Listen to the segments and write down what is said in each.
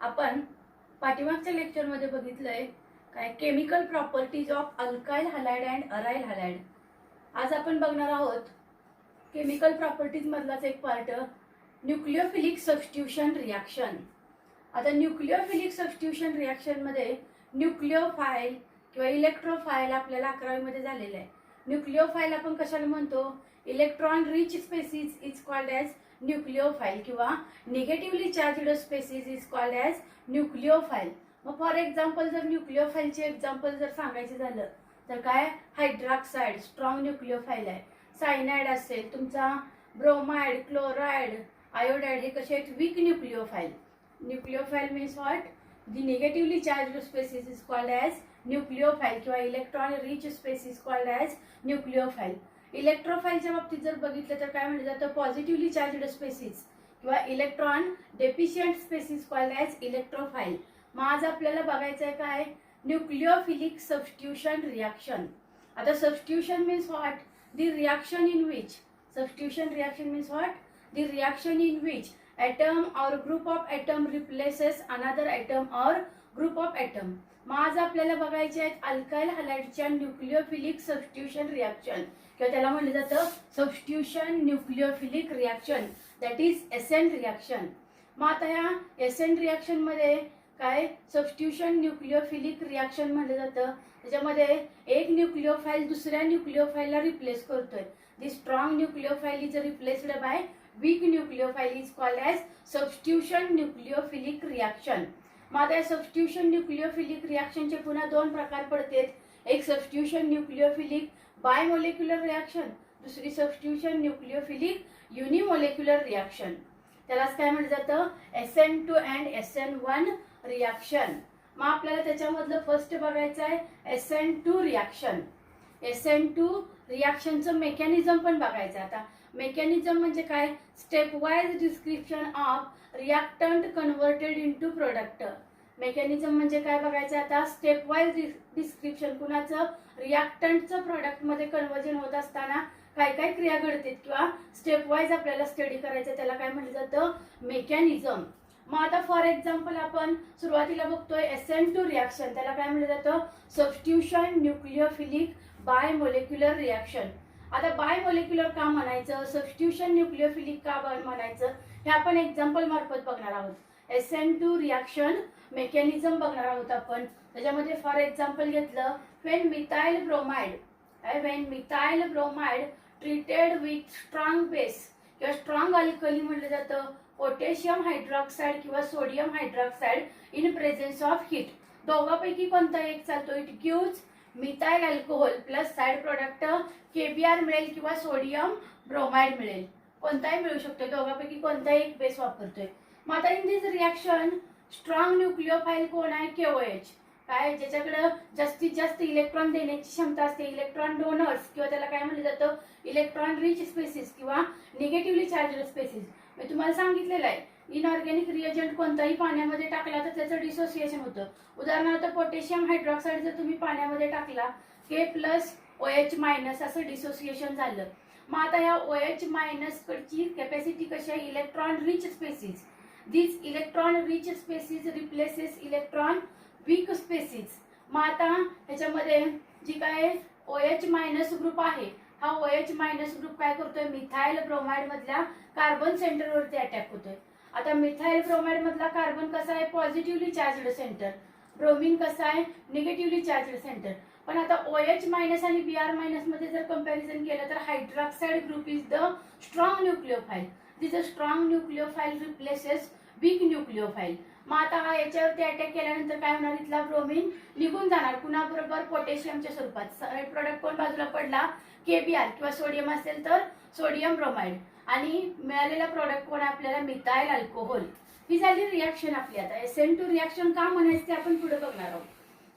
आपण पाठीमागच्या लेक्चरमध्ये बघितलंय काय chemical properties of alkyl halide and aryl halide. आज आपण बघणार आहोत केमिकल प्रॉपर्टीज मधलाच एक पार्ट, न्यूक्लियोफिलिक सबस्टिट्यूशन रिॲक्शन. आता न्यूक्लियोफिलिक सबस्टिट्यूशन रिॲक्शन मध्ये न्यूक्लियोफाइल किंवा इलेक्ट्रोफाइल आपल्याला 11वी मध्ये झालेलं आहे. न्यूक्लियोफाइल आपण कशाला म्हणतो? Electron rich species is called as nucleophile किंवा negatively charged species is called as nucleophile. मग फॉर एक्झाम्पल जर न्यूक्लियोफाइलचे एक्झाम्पल जर सांगायचे झालं तर काय, हायड्रॉक्साइड स्ट्रॉंग न्यूक्लियोफाइल आहे. सायनाइड असेल तुमचा, ब्रोमाइड, क्लोराइड, आयोडाइड हे कसे आहेत? Weak nucleophile. Nucleophile means what? The negatively charged species is called as nucleophile किंवा electron rich space is called as nucleophile. इलेक्ट्रोफाइलच्या बाबतीत जर बघितलं तर काय म्हटलं जातं? पॉझिटिव्हली चार्जड स्पेसिस किंवा electron deficient species called as electrophile. मग आज आपल्याला बघायचं आहे काय, न्यूक्लियोफिलिक सबस्टिट्यूशन रिॲक्शन. आता substitution means what? The reaction in which, substitution reaction means what? The reaction in which atom or group of atom replaces another atom or group of atom. मग आज आपल्याला बघायचे आहेत अल्काइल हॅलाइडच्या न्यूक्लियोफिलिक सबस्टिट्यूशन रिॲक्शन किंवा त्याला म्हटलं जातं substitution nucleophilic reaction, that is SN reaction. मग आता या एसएन रिॲक्शन मध्ये काय, सबस्टिट्यूशन न्यूक्लियोफिलिक रिॲक्शन म्हटलं जातं. त्याच्यामध्ये एक न्यूक्लियोफाइल दुसऱ्या न्यूक्लियोफाइलला रिप्लेस करतोय. The strong nucleophile is replaced by weak nucleophile is called as substitution nucleophilic reaction. मग आता या सबस्टिट्यूशन न्यूक्लियोफिलिक रिॲक्शनचे पुन्हा दोन प्रकार पडतात. एक सबस्टिट्यूशन न्यूक्लियोफिलिक बायमोलेक्युलर रिॲक्शन, दुसरी सबस्टिट्यूशन न्यूक्लियोफिलिक युनिमोलेक्युलर रिॲक्शन. त्यालाच काय म्हटलं जातं? SN2 and SN1 reaction. मग आपल्याला त्याच्यामधलं फर्स्ट बघायचं आहे SN2 रिॲक्शन. SN2 रिॲक्शनचं मेकॅनिझम पण बघायचं. आता मेकॅनिझम म्हणजे काय? Step wise description of reactant converted into product. Mechanism म्हणजे काय बघायचं आता? स्टेप वाईज डिस्क्रिप्शन, कुणाचं? रिॲक्टंटचं प्रोडक्ट मध्ये कन्व्हर्जन होत असताना काय काय क्रिया घडतात किंवा स्टेप वाईज आपल्याला स्टडी करायचं, त्याला काय म्हटलं जातं? मेकॅनिझम. मग आता फॉर एक्झाम्पल आपण सुरुवातीला बघतोय SN2 रिॲक्शन, त्याला काय म्हटलं जातं? Substitution nucleophilic bimolecular reaction. आता बायमोलेक्युलर का म्हणायचं, सबस्टिट्यूशन न्यूक्लियोफिलिक का म्हणायचं, हे आपण एक्झाम्पल मार्फत बघणार आहोत. SN2 रिॲक्शन मेकॅनिझम बघणार आहोत आपण. त्याच्यामध्ये फॉर एक्झाम्पल घेतलं, when methyl bromide, when methyl bromide treated with strong base किंवा स्ट्रॉंग अल्कली म्हटलं जातं पोटॅशियम हायड्रॉक्साइड किंवा sodium hydroxide in presence of heat. दोघांपैकी कोणता एक चालतो? It gives methyl alcohol plus side product KBr मिळेल किंवा सोडियम ब्रोमाइड मिळेल. कोणताही मिळू शकतो, दोघांपैकी कोणताही एक बेस वापरतोय. मग आता in this reaction strong nucleophile कोण आहे? KOH. काय, ज्याच्याकडे जास्तीत जास्त इलेक्ट्रॉन देण्याची क्षमता असते, इलेक्ट्रॉन डोनर्स किंवा त्याला काय म्हटलं जातं? इलेक्ट्रॉन रिच स्पेसिस किंवा निगेटिव्हली चार्जड स्पेसिस. मी तुम्हाला सांगितलेलं आहे, इनऑर्गॅनिक रिएजंट कोणताही पाण्यामध्ये टाकला तर त्याचं डिसोसिएशन होतं. उदाहरणार्थ पोटॅशियम हायड्रॉक्साइड जर तुम्ही पाण्यामध्ये टाकला, K+OH- असं डिसोसिएशन झालं. मग आता या OH- कडची कॅपॅसिटी कशी आहे? Electron rich species. This electron rich species replaces electron weak species. मग आता ह्याच्यामध्ये जी काय OH- ग्रुप आहे, हा OH- ग्रुप काय करतोय? मिथाइल ब्रोमाइड मधल्या कार्बन सेंटरवरती अटॅक होतोय. आता मिथाइल ब्रोमाइड मधला कार्बन कसा आहे? Positively charged centre. ब्रोमिन कसा आहे? Negatively charged centre. पण आता OH- आणि Br- मध्ये जर कंपॅरिझन केलं तर hydroxide group is the strong nucleophile. This strong nucleophile replaces weak nucleophile. मग आता हा याच्यावरती अटॅक केल्यानंतर काय होणार? इथला ब्रोमिन निघून जाणार. कुणाबरोबर? पोटॅशियमच्या स्वरूपात. साइड प्रोडक्ट कोण बाजूला पडला? KBr किंवा सोडियम असेल तर सोडियम ब्रोमाइड. आणि मिळालेला प्रोडक्ट कोण आहे आपल्याला? Methyl alcohol. ही झाली रिॲक्शन आपली. आता SN2 रिॲक्शन का म्हणायचं ते आपण पुढे बघणार आहोत.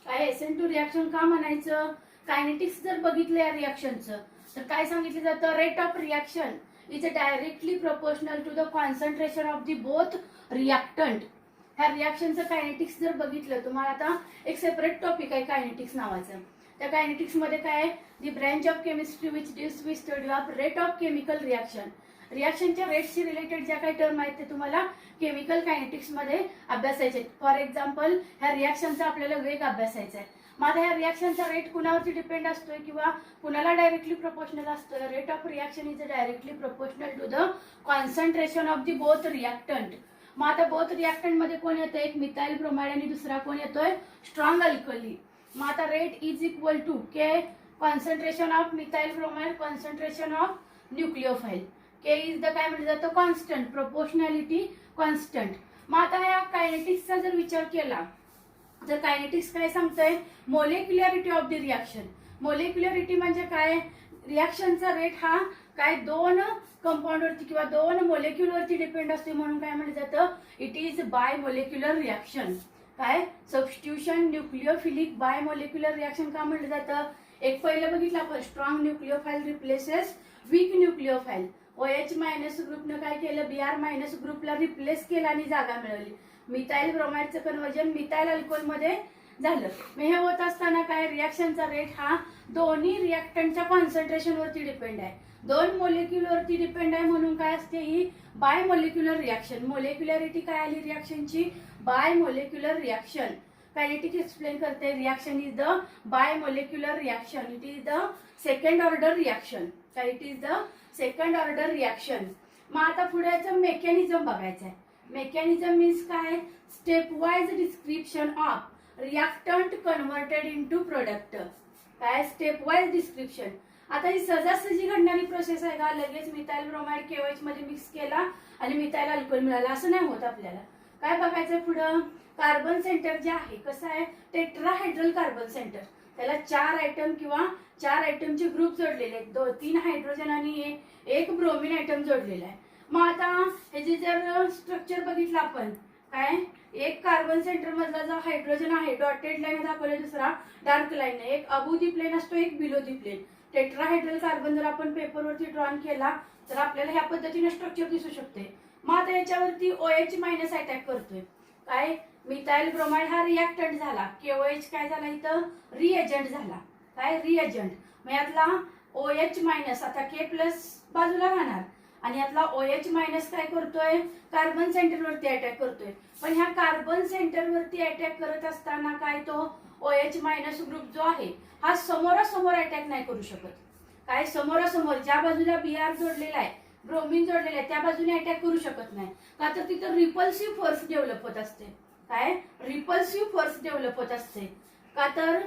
काय SN2 रिॲक्शन का म्हणायचं? कायनेटिक्स जर बघितलं या रिॲक्शनचं तर काय सांगितलं जातं? Rate of reaction is directly proportional to the concentration of the both reactant. ह्या रिॲक्शनचं कायनेटिक्स जर बघितलं, तुम्हाला आता एक सेपरेट टॉपिक आहे कायनेटिक्स नावाचं. त्या कायनेटिक्स मध्ये काय आहे? The branch of chemistry which deals with study of rate of chemical reaction. रिॲक्शनच्या रेटशी रिलेटेड ज्या काही टर्म आहेत ते तुम्हाला केमिकल कायनेटिक्स मध्ये अभ्यासायचे. फॉर एक्झाम्पल ह्या रिॲक्शनचा आपल्याला वेग अभ्यासायचा आहे. मग आता ह्या रिॲक्शनचा रेट कुणावरती डिपेंड असतोय किंवा कुणाला डायरेक्टली प्रोपोर्शनल असतोय. Rate of reaction is directly proportional to the concentration of the both reactant. मग आता बोथ रिॲक्टंट मध्ये कोण येतोय, एक मिथाइल ब्रोमाइड आणि दुसरा कोण येतोय, स्ट्रॉंग अल्कली. मग आता rate is equal to K concentration of methyl bromide concentration of nucleophile. K is the काय म्हटलं जातं, कॉन्स्टंट, प्रोपोर्शनॅलिटी कॉन्स्टंट. मग आता या कायनेटिक्सचा जर विचार केला तर कायनेटिक्स काय सांगतंय, मोलेक्युलरिटी ऑफ द रिॲक्शन. मोलेक्युलरिटी म्हणजे काय, रिॲक्शनचा रेट हा काय दोन कंपाऊंडवरती किंवा दोन मोलेक्युलवरती डिपेंड असते म्हणून काय म्हटलं जातं, it is bimolecular reaction. काय substitution nucleophilic bimolecular reaction का म्हटलं जातं. एक पहिलं बघितलं आपण, strong nucleophile replaces weak nucleophile. OH minus ग्रुपनं काय केलं, Br मायनस ग्रुपला रिप्लेस केलं आणि जागा मिळवली. मिथाइल ब्रोमाइडचं कन्वर्जन मिथाइल अल्कोहोल मध्ये झालं. मग हे होत असताना काय, रिॲक्शनचा रेट हा दोन्ही रिॲक्टंटच्या कॉन्सन्ट्रेशन वरती डिपेंड आहे. दोन मोलेक्युल वरती डिपेंड आहे म्हणून काय असते, ही बाय मोलेक्युलर रिॲक्शन. मोलेक्युलरिटी काय आली रिॲक्शनची, bimolecular reaction. Kinetics explain करते, reaction is the bimolecular reaction. It is the second order reaction. काय, it is the second order reaction. मग आता पुढे याचं मेकॅनिझम बघायचं आहे. मेकॅनिझम मीन्स काय, stepwise description of reactant converted into product. काय, स्टेप वाइज डिस्क्रिप्शन. आता ही सहजासहजी घडणारी प्रोसेस आहे का, लगेच मिथाइल ब्रोमाइड KOH मध्ये मिक्स केला आणि मिथाइल अल्कोहोल मिळाला असं नाही होत. आपल्याला काय बघायचं पुढं, कार्बन सेंटर जे आहे कसं आहे, टेट्राहायड्रल कार्बन सेंटर. त्याला 4 आयटम किंवा 4 आयटमचे ग्रुप जोडलेले आहेत. 3 हायड्रोजन आणि एक ब्रोमिन आयटम जोडलेला आहे. मग आता हे जे जर स्ट्रक्चर बघितलं आपण, काय, एक कार्बन सेंटर मधला जो हायड्रोजन आहे डॉटेड लाईन दाखवले, दुसरा डार्क लाईन, एक अबू दी प्लेन असतो, एक below the plane. Tetrahedral carbon जर आपण पेपरवरती ड्रॉन केला तर आपल्याला ह्या पद्धतीने स्ट्रक्चर दिसू शकते. मग आता याच्यावरती OH मायनस अटॅक करतोय. काय, मिथाइल ब्रोमाइड हा रिॲक्टंट झाला, KOH काय झाला इथं, रिएजंट झाला. काय, रिएजंट. मग यातला OH मायनस आता K प्लस बाजूला राहणार आणि यातला OH मायनस काय करतोय, कार्बन सेंटरवरती अटॅक करतोय. पण ह्या कार्बन सेंटरवरती अटॅक करत असताना काय, तो OH मायनस ग्रुप जो आहे हा समोरासमोर अटॅक नाही करू शकत. काय, समोरासमोर ज्या बाजूला Br जोडलेला आहे, ब्रोमिन जोडलेला आहे, त्या बाजूने अटॅक करू शकत नाही. का तर तिथं रिपल्सिव्ह फोर्स डेव्हलप होत असते. काय, रिपल्सिव्ह फोर्स डेव्हलप होत असते. का तर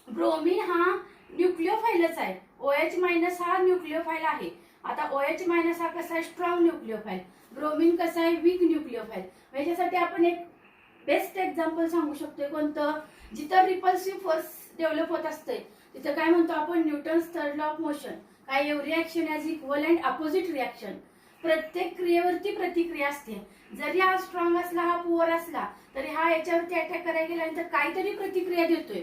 ब्रोमिन हा न्यूक्लिओफाइलच आहे, OH मायनस हा न्यूक्लिओफाइल आहे. आता OH मायनस हा कसा आहे, स्ट्रॉंग न्यूक्लिओफाइल. ब्रोमिन कसा आहे, वीक न्यूक्लिओफाइल. याच्यासाठी आपण एक बेस्ट एक्झाम्पल सांगू शकतो, कोणतं, जिथं रिपल्सिव्ह फोर्स डेव्हलप होत असते तिथं काय म्हणतो आपण, Newton's third law of motion. काय, every action has equal and opposite reaction. प्रत्येक क्रियेवरती प्रतिक्रिया असते. जरी हा स्ट्रॉंग असला, हा पुअर असला, तरी हा याच्यावरती अटॅक करायला गेल्यानंतर काहीतरी प्रतिक्रिया देतोय.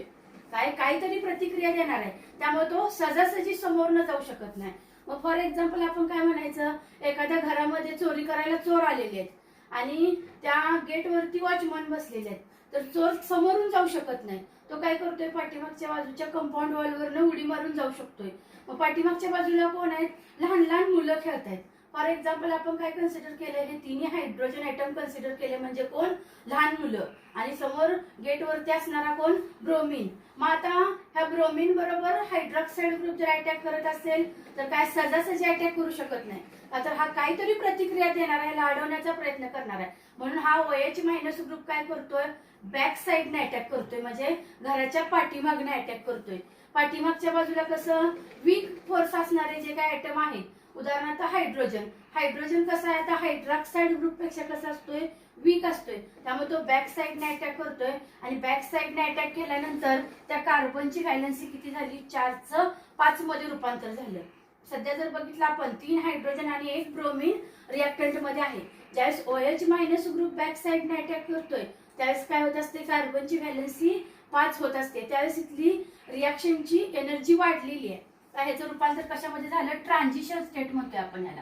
काहीतरी प्रतिक्रिया देणार आहे, त्यामुळे तो सहजासहजी समोर न जाऊ शकत नाही. मग फॉर एक्झाम्पल आपण काय म्हणायचं, एखाद्या घरामध्ये चोरी करायला चोर आलेले आहेत आणि त्या गेटवरती वॉचमन बसलेले आहेत, तर चोर समोरून जाऊ शकत नाही. तो काय करतोय, पाठीमागच्या बाजूच्या कंपाऊंड वॉलवरनं उडी मारून जाऊ शकतोय. मग पाठीमागच्या बाजूला कोण आहेत, लहान लहान मुलं खेळतायत. फॉर एक्झाम्पल आपण काय कन्सिडर केलं, हे तिन्ही हायड्रोजन आयटम कन्सिडर केले म्हणजे कोण, लहान मुलं. आणि समोर गेटवरती असणारा कोण, ब्रोमिन. मग आता ह्या ब्रोमिन बरोबर हायड्रॉक्साईड ग्रुप जर अटॅक करत असेल तर काय सहजासहजी अटॅक करू शकत नाही. तर हा काहीतरी प्रतिक्रिया देणार आहे, लाडवण्याचा प्रयत्न करणार आहे. म्हणून हा OH मायनस ग्रुप काय करतोय, बॅक साईडने अटॅक करतोय, म्हणजे घराच्या पाठीमागने अटॅक करतोय. पाठीमागच्या बाजूला कसं वीक फोर्स असणारे जे काय आयटम आहेत, उदाहरणार्थ हायड्रोजन कसा आहे, आता हायड्रॉक्साईड ग्रुप पेक्षा कसा असतोय, वीक असतोय. त्यामुळे तो बॅक साईडने अटॅक करतोय आणि बॅक साईडने अटॅक केल्यानंतर त्या कार्बनची व्हॅलन्सी किती झाली, 4चं 5 मध्ये रूपांतर झालं. सध्या जर बघितलं आपण 3 हायड्रोजन आणि 1 ब्रोमिन रिॲक्टंट मध्ये आहे. ज्यावेळेस OH मायनस ग्रुप बॅक साईडने अटॅक करतोय त्यावेळेस काय होत असते, कार्बनची व्हॅलन्सी 5 होत असते. त्यावेळेस इथली रिॲक्शनची एनर्जी वाढलेली आहे. ह्याचं रूपांतर कशामध्ये झालं, ट्रान्झिशन स्टेट म्हणतोय आपण याला.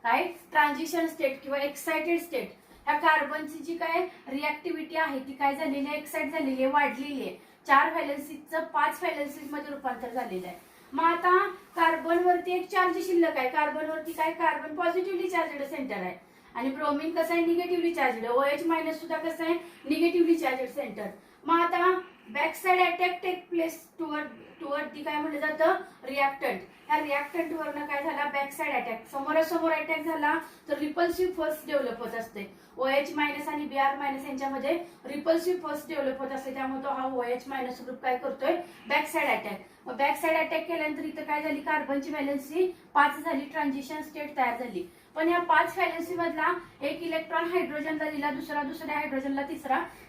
काय, ट्रान्झिशन स्टेट किंवा एक्साइटेड स्टेट. ह्या कार्बनची जी काय रिॲक्टिव्हिटी आहे ती काय झालेली आहे, एक्साइट झालेली आहे, वाढलेली आहे. 4 व्हॅलन्सीचं 5 व्हॅलन्सीज मध्ये रूपांतर झालेलं आहे. मग आता कार्बन वरती एक चार्ज शिल्लक आहे, कार्बन वरती काय, कार्बन पॉझिटिव्हली चार्जड सेंटर आहे आणि ब्रोमिन कसं आहे, निगेटिव्हली चार्जड. OH मायनस सुद्धा कसं आहे, निगेटिव्हली चार्जड सेंटर. मग आता back side attack take place toward the काय म्हटलं जातं, रिॲक्टंट. ह्या रिॲक्टंट वरनं काय झाला, बॅक साइड अटॅक, समोरासमोर अटॅक झाला तर रिपल्सिव्ह फोर्स डेव्हलप होत असते. OH मायनस आणि Br मायनस यांच्यामध्ये रिपल्सिव्ह फोर्स डेव्हलप होत असते, त्यामुळे तो हा OH मायनस ग्रुप काय करतोय, बॅक साइड अटॅक. मग बॅक साइड अटॅक केल्यानंतर इथं काय झाली, कार्बनची व्हॅलेन्सी 5 झाली, ट्रान्झिशन स्टेट तयार झाली. पण या 5 व्हॅलेन्सी मधला एक इलेक्ट्रॉन हायड्रोजनला दिला, दुसऱ्या हायड्रोजनला,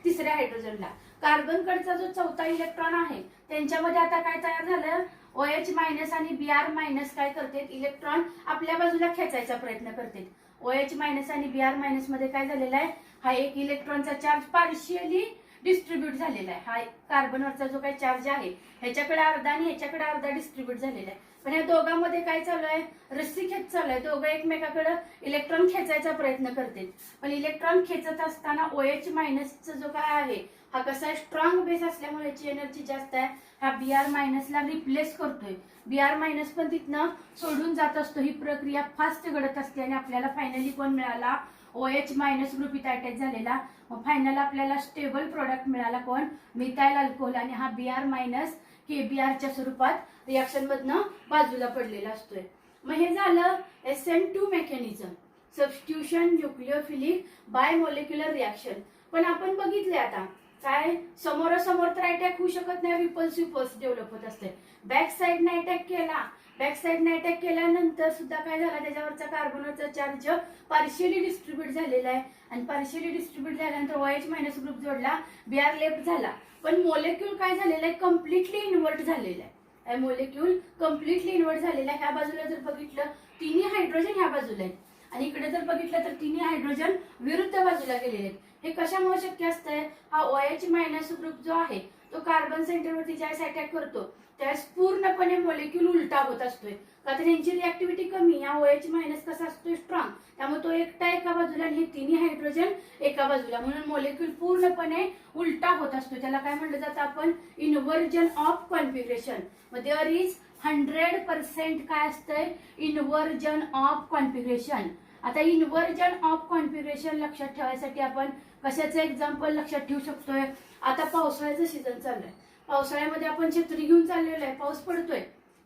तिसऱ्या हायड्रोजनला. कार्बन कडचा जो चौथा इलेक्ट्रॉन आहे त्यांच्यामध्ये आता काय तयार झालं, OH मायनस आणि Br मायनस काय करते, इलेक्ट्रॉन आपल्या बाजूला खेचायचा प्रयत्न करते. OH मायनस आणि Br मायनस मध्ये काय झालेला आहे, हा एक इलेक्ट्रॉनचा चार्ज पार्शियली डिस्ट्रीब्यूट झालेला आहे. हा कार्बनवरचा जो काही चार्ज आहे ह्याच्याकडे अर्धा आणि ह्याच्याकडे अर्धा डिस्ट्रीब्यूट झालेला आहे. पण या दोघांमध्ये काय चालू आहे, रस्सी खेच चालू आहे. दोघं एकमेकाकडे इलेक्ट्रॉन खेचायचा प्रयत्न करते. पण इलेक्ट्रॉन खेचत असताना OH मायनसचा जो काय आहे हा कसा आहे, स्ट्रॉंग बेस असल्यामुळे याची एनर्जी जास्त आहे. हा Br मायनसला रिप्लेस करतोय. Br मायनस पण तिथनं सोडून जात असतो. ही प्रक्रिया फास्ट घडत असते आणि आपल्याला फायनली कोण मिळाला, OH मायनस ग्रुप इथं अटॅच झालेला. मग फायनल आपल्याला स्टेबल प्रोडक्ट मिळाला कोण, मिथाइल अल्कोहोल. आणि हा Br मायनस KBrच्या स्वरूपात रिॲक्शन मधनं बाजूला पडलेला असतोय. मग हे झालं SN2 mechanism, substitution nucleophilic bimolecular reaction. पण आपण बघितले आता काय, समोरासमोर तर अटॅक होऊ शकत नाही, रिपल्सिव्ह फोर्स डेव्हलप होत असते. बॅक साइडने अटॅक केला, बॅक साइडने अटॅक केल्यानंतर सुद्धा काय झाला, त्याच्यावरचा कार्बनवरचा चार्ज पार्शियली डिस्ट्रीब्यूट झालेला आहे आणि पार्शियली डिस्ट्रीब्यूट झाल्यानंतर OH मायनस ग्रुप जोडला, Br लेफ्ट झाला. पण मोलेक्यूल काय झालेला आहे, कम्प्लिटली इन्व्हर्ट झालेला आहे. मोलेक्यूल कम्प्लिटली इन्व्हर्ट झालेला आहे. ह्या बाजूला जर बघितलं तिन्ही हायड्रोजन ह्या बाजूला आहेत आणि इकडे जर बघितलं तर तिन्ही हायड्रोजन विरुद्ध बाजूला गेलेले आहेत. हे कशामुळे शक्य असतंय, हा OH मायनस ग्रुप जो आहे तो कार्बन सेंटरवरती ज्यावेळेस अटॅक करतो त्यावेळेस पूर्णपणे मोलेक्यूल उलटा होत असतोय. का तर यांची रिॲक्टिव्हिटी कमी, या OH मायनस कसा असतोय, स्ट्रॉंग, त्यामुळे तो एकटा एका बाजूला आणि हे तिन्ही हायड्रोजन एका बाजूला, म्हणून मोलेक्यूल पूर्णपणे उलटा होत असतो. त्याला काय म्हटलं जातं आपण, इन्व्हर्जन ऑफ कॉन्फिगरेशन. मग देअर इज 100% काय असतंय, इन्व्हर्जन ऑफ कॉन्फिगरेशन. आता इन्व्हर्जन ऑफ कॉन्फिगरेशन लक्षात ठेवायसाठी आपण कशाचं एक्झाम्पल लक्षात ठेवू शकतोय, आता पावसाळ्याचं सीझन चाललंय, पावसाळ्यामध्ये आपण छत्री घेऊन चाललेलो आहे, पाऊस पडतोय.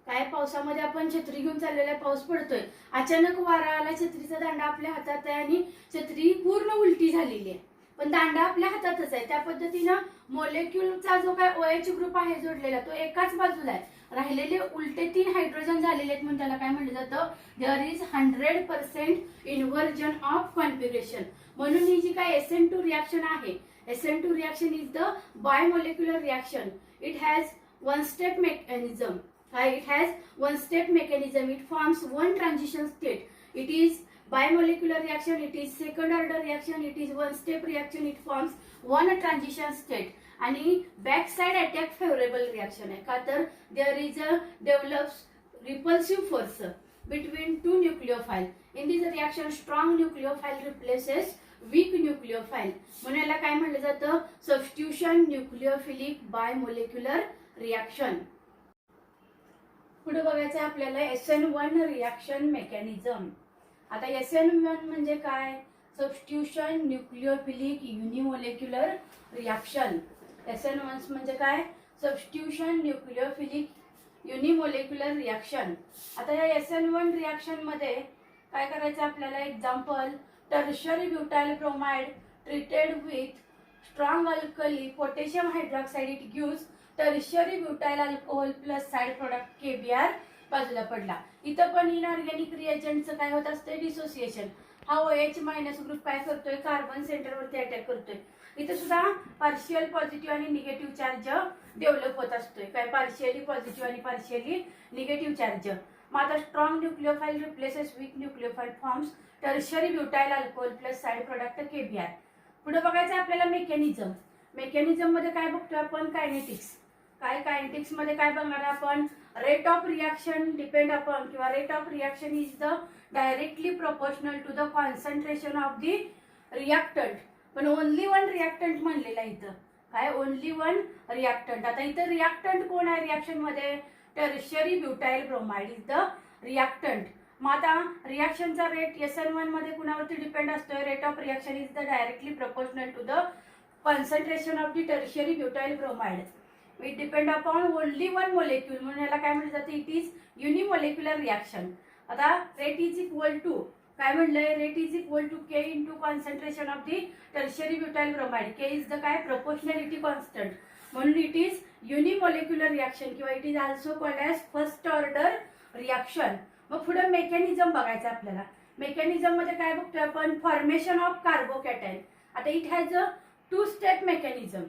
काय, पावसामध्ये आपण छत्री घेऊन चाललेलो आहे, पाऊस पडतोय. अचानक वारा आला, छत्रीचा दांडा आपल्या हातात आहे आणि छत्री पूर्ण उलटी झालेली आहे, पण दांडा आपल्या हातातच आहे. त्या पद्धतीनं मोलेक्युलचा जो काय OH ग्रुप आहे जोडलेला तो एकाच बाजूला आहे, राहिलेले उलटे 3 हायड्रोजन झालेले आहेत, म्हणून त्याला काय म्हटलं जातं, there is 100% inversion of configuration. म्हणून ही जी काय SN2 रिॲक्शन आहे, SN2 reaction is the bimolecular reaction. It has one step mechanism. It has one step mechanism. It forms one transition state. It is bimolecular reaction. It is second order reaction. It is one step reaction. It forms one transition state. आणि back side attack favorable reaction आहे. का तर there is a develops repulsive force between two nucleophile. In this reaction, strong nucleophile replaces weak nucleophile, म्हणून याला काय म्हटलं जातं, substitution nucleophilic bimolecular reaction. पुढे बघायचं आपल्याला SN1 रिॲक्शन मेकॅनिझम. आता SN1 म्हणजे काय, substitution nucleophilic unimolecular reaction. SN1 म्हणजे काय, सबस्टिट्यूशन न्यूक्लिओफिलिक युनिमोलेक्युलर रिॲक्शन. आता या SN1 रिॲक्शन मध्ये काय करायचं आपल्याला, example, tertiary butyl bromide treated with strong alkali potassium hydroxide, it gives tertiary butyl alcohol plus side product KBr बाजूला पडला. इथं पण इनऑर्गॅनिक रिएजंटचं काय होत असतं, डिसोसिएशन. हा OH मायनस ग्रुप काय करतोय, कार्बन सेंटरवरती अटॅक करतोय. इथं सुद्धा पार्शियल पॉझिटिव्ह आणि निगेटिव्ह चार्ज डेव्हलप होत असतोय. काय, पार्शियली पॉझिटिव्ह आणि पार्शियली निगेटिव्ह चार्ज. मग आता strong nucleophile replaces weak nucleophile forms tertiary butyl alcohol plus side product KBr. पुढे बघायचं आपल्याला मेकॅनिझम. मेकॅनिझम मध्ये काय बघतोय आपण, कायनेटिक्स. काय, कायनेटिक्स मध्ये काय बघणार आपण, rate of reaction depend upon किंवा rate of reaction is the directly proportional to the concentration of the reactant. पण ओनली वन रिॲक्टंट म्हणलेला इथं, काय, ओनली वन रिॲक्टंट. आता इथं रिॲक्टंट कोण आहे रिॲक्शन मध्ये, tertiary butyl bromide is the reactant. मग आता रिॲक्शनचा रेट SN1 मध्ये कुणावरती डिपेंड असतोय? Rate of reaction is the directly proportional to the concentration of the tertiary butyl bromide. It depend upon only one molecule, म्हणून याला काय म्हटलं जातं? It is unimolecular reaction. आता रेट इज इक्वल टू काय म्हणलंय? Rate is equal to K into concentration of the tertiary butyl bromide. K is the काय? Proportionality constant. म्हणून इट इज युनिमोलेक्युलर रिॲक्शन किंवा it is also called as first order reaction. मग पुढे mechanism बघायचं आपल्याला. Mechanism मध्ये काय बघतोय आपण? Formation of carbocation. आता it has a 2 step mechanism.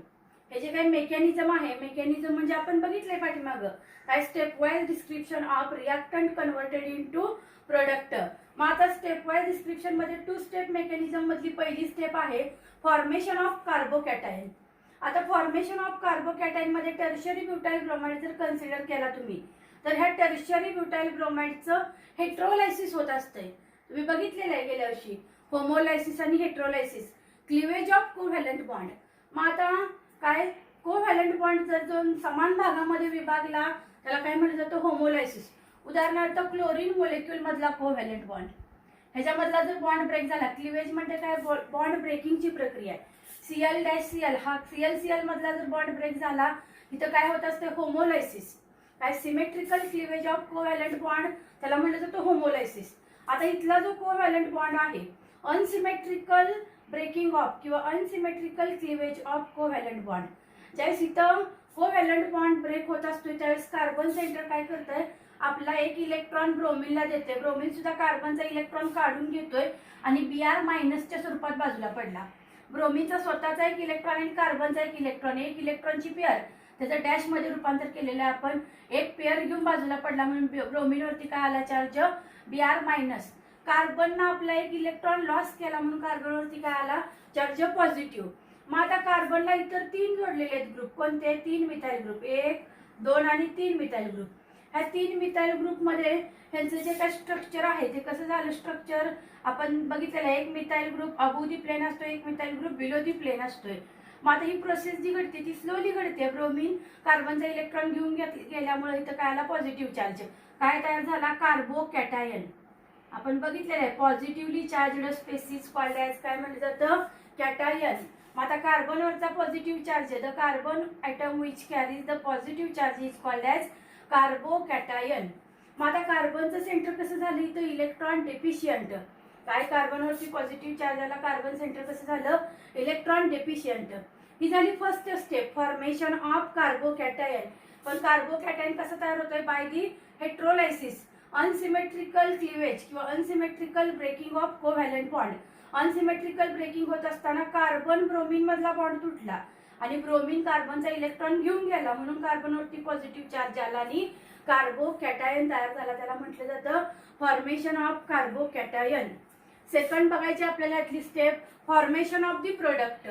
हे जे काही मेकॅनिझम आहे, मेकॅनिझम म्हणजे आपण बघितलंय पाठीमागं काय? Step wise description of reactant converted into product. मग आता स्टेप वाईज डिस्क्रिप्शन मध्ये 2 स्टेप मेकॅनिझम मधली पहिली स्टेप आहे फॉर्मेशन ऑफ कार्बोकॅटायन. आता फॉर्मेशन ऑफ कार्बोकॅटायन मध्ये टर्शियरी ब्युटाइल ब्रोमाइड जर कन्सिडर केला तुम्ही, तर ह्या टर्शियरी ब्युटाइल ब्रोमाइडचं हेट्रोलायसिस होत असतंय. तुम्ही बघितलेलं आहे गेल्या वर्षी, होमोलायसिस आणि हेट्रोलायसिस, क्लिवेज ऑफ कोव्हॅलंट बॉन्ड. मग आता काय? कोव्हॅलंट बॉन्ड जर दोन समान भागामध्ये विभागला त्याला काय म्हटलं जातं? होमोलायसिस. उदाहरणार्थ क्लोरीन मोलेक्युल मधला कोव्हॅलंट बॉन्ड, ह्याच्यामधला जर बॉन्ड ब्रेक झाला, क्लिवेज म्हणजे काय? बॉन्ड ब्रेकिंगची प्रक्रिया आहे. Cl-Cl हा Cl-Cl मधला जर बॉन्ड ब्रेक झाला, इथं काय होत असते? होमोलायसिस. काय? Symmetrical cleavage of covalent bond, त्याला म्हटलं जातं होमोलायसिस. आता इथला जो कोव्हॅलंट बॉन्ड आहे, अनसिमेट्रिकल ब्रेकिंग ऑफ किंवा unsymmetrical cleavage of covalent bond. ज्यावेळेस इथं कोव्हॅलंट बॉन्ड ब्रेक होत असतोय त्यावेळेस कार्बन सेंटर काय करतंय? आपला एक इलेक्ट्रॉन ब्रोमिनला देते. ब्रोमिन सुद्धा कार्बनचा इलेक्ट्रॉन काढून घेतोय आणि Br- स्वरूपात बाजूला पडला. ब्रोमिनचा स्वतःचा एक इलेक्ट्रॉन आणि कार्बनचा एक इलेक्ट्रॉन, एक इलेक्ट्रॉनची पेअर त्याचं डॅश मध्ये रूपांतर केलेलं आहे आपण. एक पेअर घेऊन बाजूला पडला म्हणून ब्रोमिनवरती काय आला? Charge Br-. कार्बननं आपला एक इलेक्ट्रॉन लॉस केला म्हणून कार्बनवरती काय आला? Charge positive. मग आता कार्बनला इतर 3 जोडलेले आहेत ग्रुप. कोणते? 3 मिथाइल ग्रुप. 1, 2 आणि 3 मिथाइल ग्रुप. ह्या 3 मिथाइल ग्रुप मध्ये ह्यांचं जे काय स्ट्रक्चर आहे ते कसं झालं? स्ट्रक्चर आपण बघितलेलं आहे. एक methyl group above the plane असतो, एक methyl group below the plane असतोय. मग आता ही प्रोसेस जी घडते ती स्लोली घडते. ब्रोमिन कार्बनचा इलेक्ट्रॉन घेऊन गेल्यामुळे इथं काय आला? Positive charge. काय तयार झाला? कार्बोकॅटायन. आपण बघितलेलं आहे positively charged species called as काय म्हटलं जातं? कॅटायन. मग आता कार्बनवरचा positive charge, the carbon atom which carries the positive charge is called as carbocation. मग आता कार्बनचं सेंटर कसं झालं? इथं इलेक्ट्रॉन डेफिशियंट. काय? कार्बनवरती पॉझिटिव्ह चार्ज आला, कार्बन सेंटर कसं झालं? Electron deficient. ही झाली first step, formation of carbocation. पण कार्बोकॅटायन कसं तयार होतोय? By the heterolysis, unsymmetrical cleavage किंवा unsymmetrical breaking of covalent bond. Unsymmetrical breaking होत असताना कार्बन ब्रोमिन मधला बॉन्ड तुटला आणि ब्रोमिन कार्बनचा इलेक्ट्रॉन घेऊन गेला म्हणून कार्बनवरती पॉझिटिव्ह चार्ज आला आणि कार्बोकॅटायन तयार झाला. त्याला म्हटलं जातं फॉर्मेशन ऑफ कार्बोकॅटायन. सेकंड बघायची आपल्याला यातली step, formation of the product.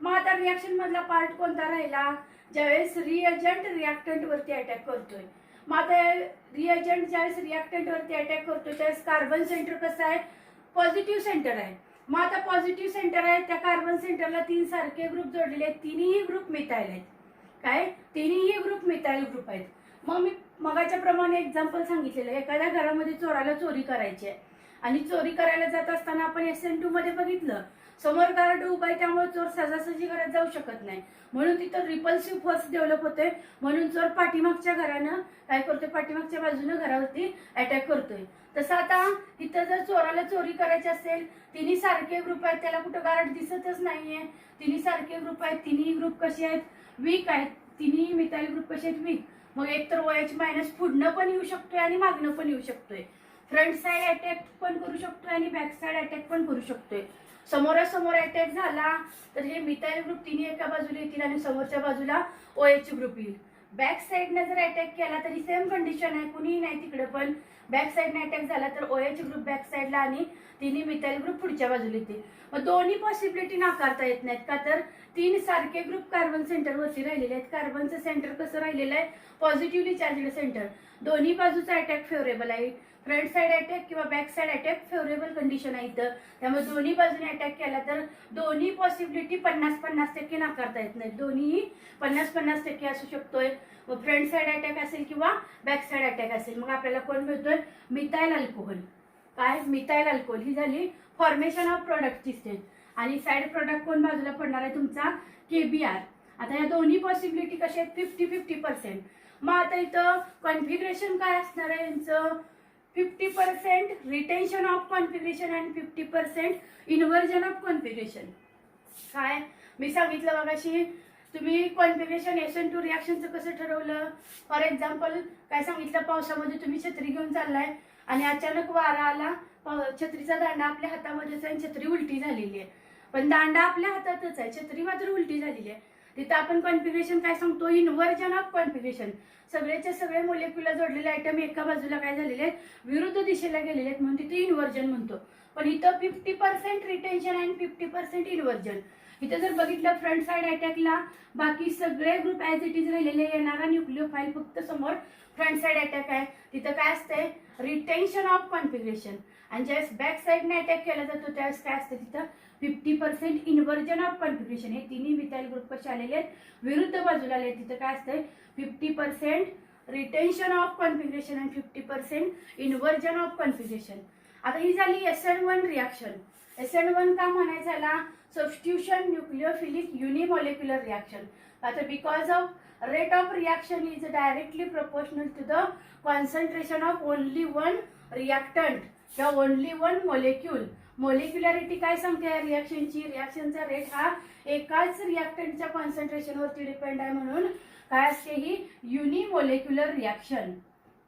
मग आता रिॲक्शन मधला पार्ट कोणता राहिला? ज्यावेळेस रिएजंट रिॲक्टंट वरती अटॅक करतोय. मग आता रिएजंट ज्यावेळेस रिॲक्टंट वरती अटॅक करतोय त्यावेळेस कार्बन सेंटर कसं आहे? पॉझिटिव्ह सेंटर आहे. मग आता पॉझिटिव्ह सेंटर आहे, त्या कार्बन सेंटरला 3 सारखे ग्रुप जोडलेले आहेत. तिन्ही ग्रुप मिथाइल आहेत. काय? तिन्ही ग्रुप मिथाइल ग्रुप आहेत. मग मी मगाच्या प्रमाणे एक्झाम्पल सांगितलेलं, एखाद्या घरामध्ये चोराला चोरी करायची आहे आणि चोरी करायला जात असताना आपण SN2 मध्ये बघितलं समोर गार्ड उभा आहे त्यामुळे चोर सहजासहजी घरात जाऊ शकत नाही, म्हणून तिथं रिपल्सिव्ह फोर्स डेव्हलप होते. म्हणून चोर पाठीमागच्या घरानं काय करतोय? पाठीमागच्या बाजूनं घरावरती अटॅक करतोय. तसं आता इथं जर चोराला चोरी करायची असेल, तिन्ही सारखे ग्रुप आहेत, त्याला कुठं गार्ड दिसतच नाहीये. तिन्ही सारखे ग्रुप आहेत, तिन्ही ग्रुप कसे आहेत? वीक आहेत. तिन्ही मिथाइल ग्रुप कसे आहेत? वीक. मग एक तर OH- पुढनं पण येऊ शकतोय आणि मागणं पण येऊ शकतोय. फ्रंट साइड अटॅक पण करू शकतोय आणि बॅक साइड अटॅक पण करू शकतोय. समोरासमोर अटॅक झाला तर हे मिथाइल ग्रुप तिन्ही एका बाजूला येतील आणि समोरच्या बाजूला OH ग्रुप येईल. बॅक साइडने जर अटॅक केला तरी सेम कंडिशन आहे, कुणीही नाही तिकडे पण बॅक साइडने अटॅक झाला तर OH ग्रुप बॅक साइडला आणि तिन्ही मिथाइल ग्रुप पुढच्या बाजूला येतील. मग दोन्ही पॉसिबिलिटी नाकारता येत नाहीत का? तर 3 सारखे ग्रुप कार्बन सेंटर वरती राहिलेले आहेत. कार्बनचं सेंटर कसं राहिलेलं आहे? Positively charged centre. दोन्ही बाजूचा अटॅक फेवरेबल आहे. फ्रंट साइड अटॅक किंवा back side attack favourable condition आहे इथं. त्यामुळे दोन्ही बाजूने अटॅक केला तर दोन्ही पॉसिबिलिटी 50-50% नाकारता येत नाही. दोन्हीही 50-50% असू शकतोय. फ्रंट साइड अटॅक असेल किंवा बॅक साइड अटॅक असेल. मग आपल्याला कोण मिळतोय? Methyl alcohol. काय? Methyl alcohol. ही झाली फॉर्मेशन ऑफ प्रोडक्टची स्टेज. आणि साइड प्रोडक्ट कोण बाजूला पडणार आहे? तुमचा केबीआर. आता या दोन्ही पॉसिबिलिटी कशा आहेत? 50-50%. मग आता इथं कॉन्फिगरेशन काय असणार आहे यांचं? 50% retention of configuration and 50% inversion of configuration. काय मी सांगितलं मगाशी? तुम्ही कॉन्फिगरेशन SN2 रिॲक्शनचं कसं ठरवलं? फॉर एक्झाम्पल काय सांगितलं? पावसामध्ये तुम्ही छत्री घेऊन चाललाय आणि अचानक वारा आला, छत्रीचा दांडा आपल्या हातामध्येच आहे, छत्री उलटी झालेली आहे. पण दांडा आपल्या हातातच आहे, छत्री मात्र उलटी झालेली आहे. तिथं आपण कॉन्फिगरेशन काय सांगतो? Inversion of configuration. सगळेचे सगळे मोलेक्युलर जोडलेले आयटम एका बाजूला काय झालेले आहेत? विरुद्ध दिशेला गेलेले आहेत, म्हणून तिथे इन्व्हर्जन म्हणतो. पण इथं 50% रिटेन्शन अँड 50% इन्व्हर्जन. इथं जर बघितलं फ्रंट साइड अटॅकला बाकी सगळे ग्रुप ॲज इट इज राहिलेले, येणारा न्यूक्लिओफाईल फक्त समोर फ्रंट साइड अटॅक आहे. तिथं काय असतंय? Retention of configuration. आणि ज्यावेळेस बॅक साइडने अटॅक केला जातो त्यावेळेस काय असतं? तिथं 50% इन्व्हर्जन ऑफ कॉन्फिगरेशन. हे तिन्ही मिथाइल ग्रुप कसे आलेले आहेत? विरुद्ध बाजूला आले. तिथं काय असतंय? 50% retention of configuration and 50% inversion of configuration. आता ही झाली SN1 रिॲक्शन. SN1 का म्हणायचं याला? Substitution nucleophilic unimolecular reaction. आता because of rate of reaction is directly proportional to the concentration of only one reactant किंवा ओनली वन मोलेक्यूल. मोलेक्युलॅरिटी काय सांगते या रिॲक्शनची? रिॲक्शनचा रेट हा एकाच रिॲक्टंटच्या कॉन्सन्ट्रेशनवरती डिपेंड आहे, म्हणून काय असते? ही युनिमोलेक्युलर रिॲक्शन.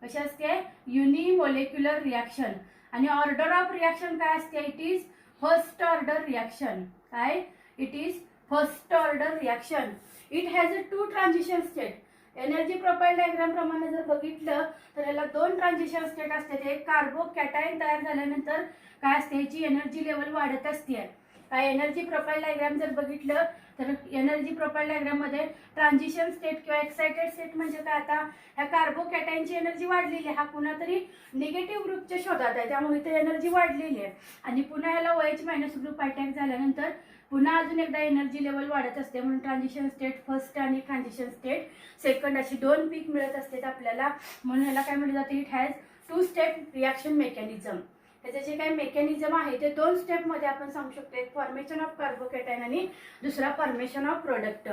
कशी असते? Unimolecular reaction. आणि ऑर्डर ऑफ रिॲक्शन काय असते? It is first order reaction. काय? It is first order reaction. It has a 2 transition state. Energy profile diagram प्रमाणे जर बघितलं तर याला 2 ट्रान्झिशन स्टेट असतात. एक कार्बो कॅटायन तयार झाल्यानंतर काय असते? याची एनर्जी लेवल वाढत असते. काय? एनर्जी प्रोफाइल डायग्राम जर बघितलं तर एनर्जी प्रोफाइल डायग्राम मध्ये ट्रान्झिशन स्टेट किंवा एक्साइटेड स्टेट म्हणजे काय? आता ह्या कार्बो कॅटायनची एनर्जी वाढलेली आहे, हा पुन्हा तरी निगेटिव्ह ग्रुपच्या शोधात आहे, त्यामुळे इथे एनर्जी वाढलेली आहे. आणि पुन्हा ह्याला OH मायनस ग्रुप अटॅक झाल्यानंतर पुन्हा अजून एकदा एनर्जी लेवल वाढत असते, म्हणून ट्रान्झिशन स्टेट फर्स्ट आणि ट्रान्झिशन स्टेट सेकंड अशी 2 पीक मिळत असतात आपल्याला. म्हणून ह्याला काय म्हटलं जातं? It has 2 step reaction mechanism. त्याचे जे काही मेकॅनिझम आहे ते 2 स्टेपमध्ये आपण सांगू शकतो. एक फॉर्मेशन ऑफ कार्बोकॅटायन आणि दुसरा फॉर्मेशन ऑफ प्रोडक्ट.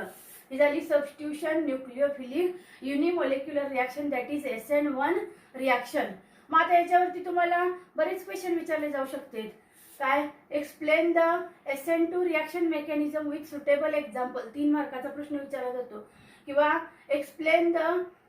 ही झाली substitution nucleophilic unimolecular reaction, that is SN1 reaction. मग आता याच्यावरती तुम्हाला बरेच क्वेश्चन विचारले जाऊ शकतात. काय? Explain the SN2 reaction mechanism with suitable example. 3 मार्काचा प्रश्न विचारला जातो. किंवा explain the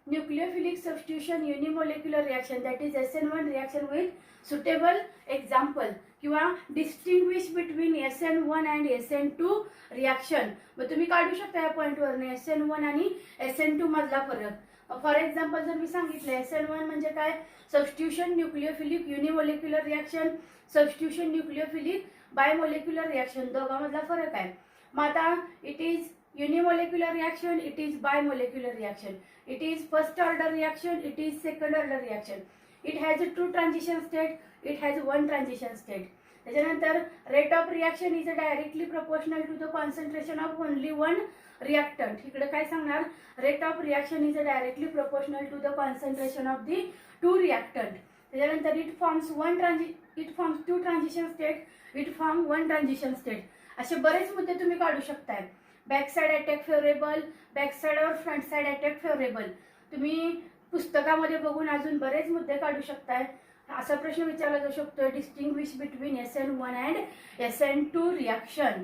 nucleophilic substitution unimolecular reaction, that is SN1 reaction with suitable example. किंवा distinguish between SN1 and SN2 reaction. मग तुम्ही काढू शकता या पॉईंटवरने SN1 आणि SN2 मधला फरक. फॉर एक्झाम्पल जर मी सांगितलं SN1 म्हणजे काय? Substitution nucleophilic unimolecular reaction, substitution nucleophilic bimolecular reaction, दोघांमधला फरक आहे. मग आता it is unimolecular reaction, it is bimolecular reaction, it is first order reaction, it is second order reaction, it has a 2 transition state, it has 1 transition state. त्याच्यानंतर rate of reaction is directly proportional to the concentration of only one reactant. इकडे काय सांगणार? rate of reaction is directly proportional to the concentration of the 2 reactant. त्याच्यानंतर it forms 2 transition state, it forms 1 transition state. असे बरेच मुद्दे तुम्ही काढू शकताय. Back side attack favourable, back side और फ्रंट साइड अटॅक फेवरेबल. तुम्ही पुस्तकामध्ये बघून अजून बरेच मुद्दे काढू शकताय. असा प्रश्न विचारला जाऊ शकतो, distinguish between SN1 and SN2 reaction.